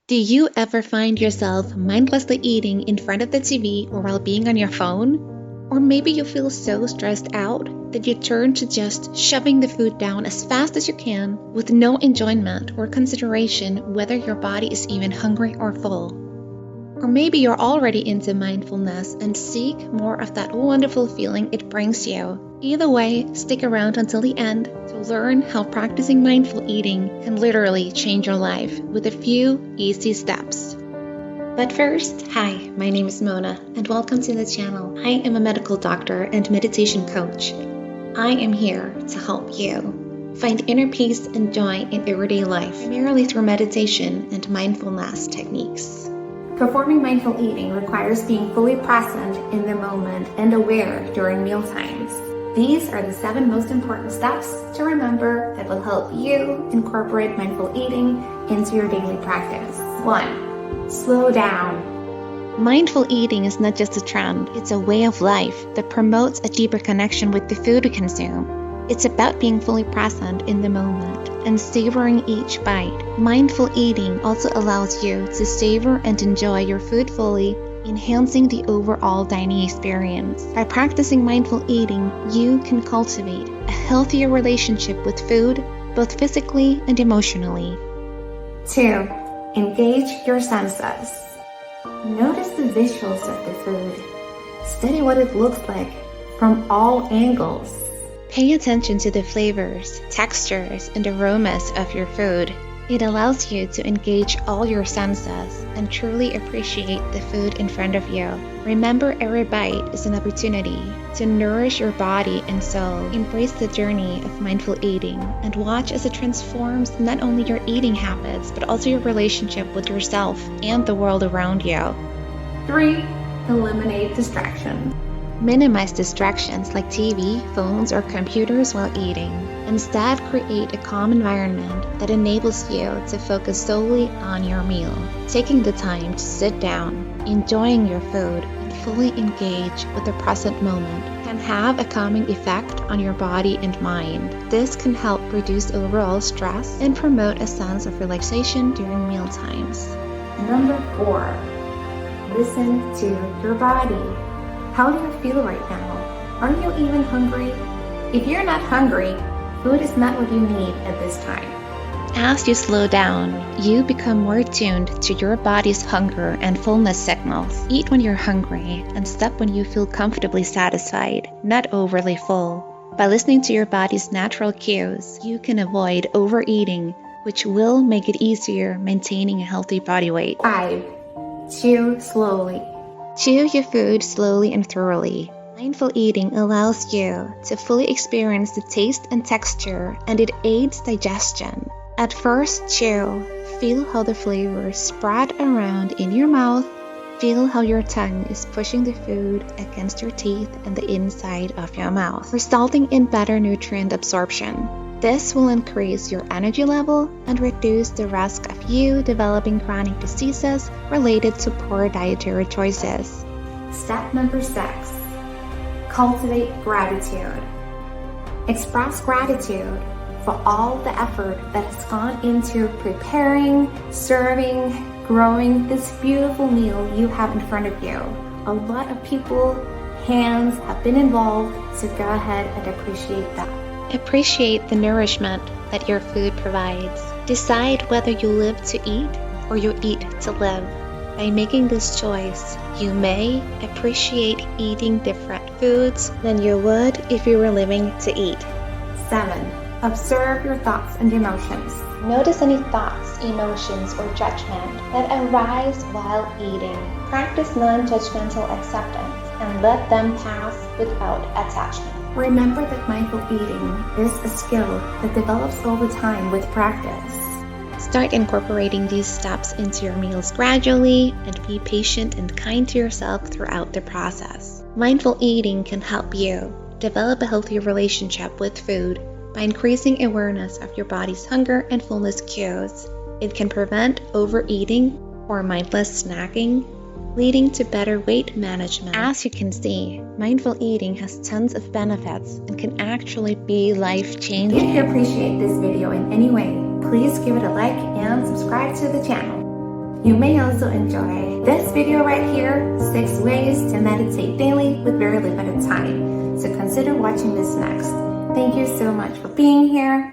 Do you ever find yourself mindlessly eating in front of the TV or while being on your phone? Or maybe you feel so stressed out that you turn to just shoving the food down as fast as you can with no enjoyment or consideration whether your body is even hungry or full. Or maybe you're already into mindfulness and seek more of that wonderful feeling it brings you. Either way, stick around until the end to learn how practicing mindful eating can literally change your life with a few easy steps. But first, hi, my name is Mona and welcome to the channel. I am a medical doctor and meditation coach. I am here to help you find inner peace and joy in everyday life, primarily through meditation and mindfulness techniques. Performing mindful eating requires being fully present in the moment and aware during meal times. These are the 7 most important steps to remember that will help you incorporate mindful eating into your daily practice. 1. Slow down. Mindful eating is not just a trend, it's a way of life that promotes a deeper connection with the food we consume. It's about being fully present in the moment and savoring each bite. Mindful eating also allows you to savor and enjoy your food fully, enhancing the overall dining experience. By practicing mindful eating, you can cultivate a healthier relationship with food, both physically and emotionally. 2. Engage your senses. Notice the visuals of the food. Study what it looks like from all angles. Pay attention to the flavors, textures, and aromas of your food. It allows you to engage all your senses and truly appreciate the food in front of you. Remember, every bite is an opportunity to nourish your body and soul. Embrace the journey of mindful eating and watch as it transforms not only your eating habits, but also your relationship with yourself and the world around you. 3. Eliminate distractions. Minimize distractions like TV, phones, or computers while eating. Instead, create a calm environment that enables you to focus solely on your meal. Taking the time to sit down, enjoying your food, and fully engage with the present moment can have a calming effect on your body and mind. This can help reduce overall stress and promote a sense of relaxation during meal times. Number 4. Listen to your body. How do you feel right now? Are you even hungry? If you're not hungry, food is not what you need at this time. As you slow down, you become more tuned to your body's hunger and fullness signals. Eat when you're hungry and stop when you feel comfortably satisfied, not overly full. By listening to your body's natural cues, you can avoid overeating, which will make it easier maintaining a healthy body weight. 5. Chew slowly. Chew your food slowly and thoroughly. Mindful eating allows you to fully experience the taste and texture, and it aids digestion. At first, chew. Feel how the flavors spread around in your mouth. Feel how your tongue is pushing the food against your teeth and the inside of your mouth, resulting in better nutrient absorption. This will increase your energy level and reduce the risk of you developing chronic diseases related to poor dietary choices. Step number 6. Cultivate gratitude. Express gratitude for all the effort that has gone into preparing, serving, growing this beautiful meal you have in front of you. A lot of people's hands have been involved, so go ahead and appreciate that. Appreciate the nourishment that your food provides. Decide whether you live to eat or you eat to live. By making this choice, you may appreciate eating different foods than you would if you were living to eat. 7. Observe your thoughts and emotions. Notice any thoughts, emotions, or judgment that arise while eating. Practice non-judgmental acceptance and let them pass without attachment. Remember that mindful eating is a skill that develops over time with practice. Start incorporating these steps into your meals gradually and be patient and kind to yourself throughout the process. Mindful eating can help you develop a healthier relationship with food by increasing awareness of your body's hunger and fullness cues. It can prevent overeating or mindless snacking, leading to better weight management. As you can see, mindful eating has tons of benefits and can actually be life-changing. If you appreciate this video in any way, please give it a like and subscribe to the channel. You may also enjoy this video right here, 6 ways to meditate daily with very limited time. So consider watching this next. Thank you so much for being here.